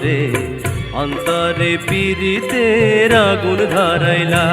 রে অন্তরে পীড়িতের আগুন ধরাইলা।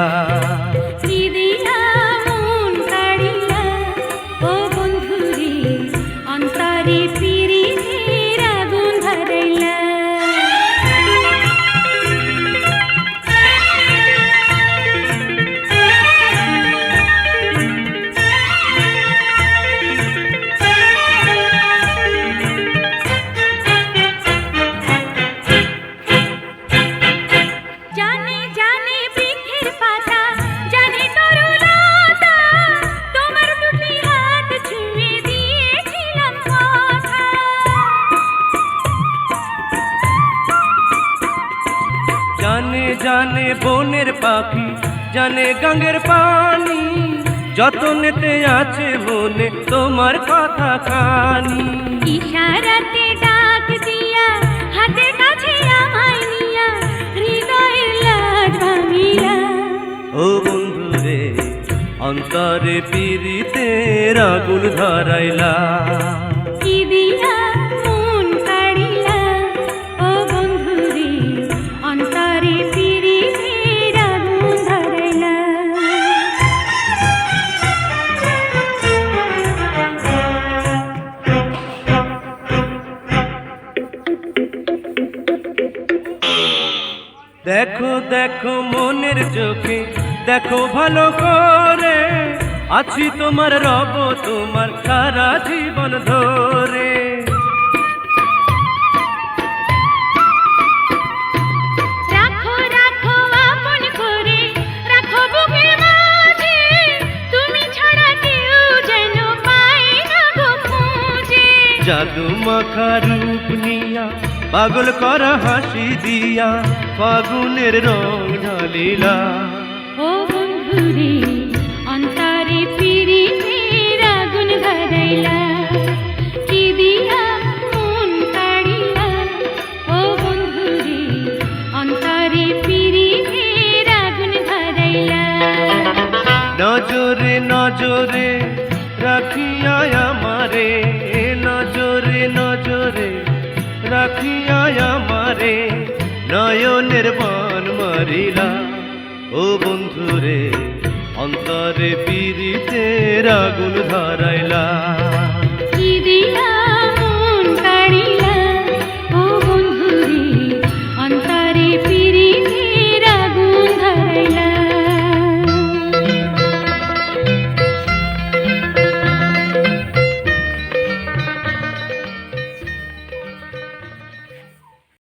জানে জানে বনের পাখি জানে গঙ্গের পানি, যতনেতে আছে মনে তোমার কথা খানি। ইশারাতে ডাক দিয়া হাতের কাছে আমায় নিয়া হৃদয়ের লাট ভাঙিলা। ও বন্ধু রে অন্তরে পীড়িতের আগুন ধরাইলা। দেখো দেখো মনের চোখে দেখো ভালো করে, আছি তোমার রব তোমার সারা জীবন ধরে। রাখো রাখো আপন করে রাখো বুকের মাঝে, তুমি ছাড়া কেউ যেন পায় না গো খুঁজে। জাদু মাখা রূপ নিয়া পাগল করা হাসি দিয়া ফাগুনের রং ঢালিলা। ও বন্ধুরে অন্তরে পীড়িতের আগুন ধরাইলা, কি দিয়া মন কাড়িলা। ও বন্ধুরে অন্তরে পীড়িতের আগুন ধরাইলা। নজরে নজরে রাখিয়া আমারে, নজরে নজরে রাখিয়া আমারে নয়নের বান মারিলা। ও বন্ধুরে অন্তরে পীড়িতের আগুন ধরাইলা।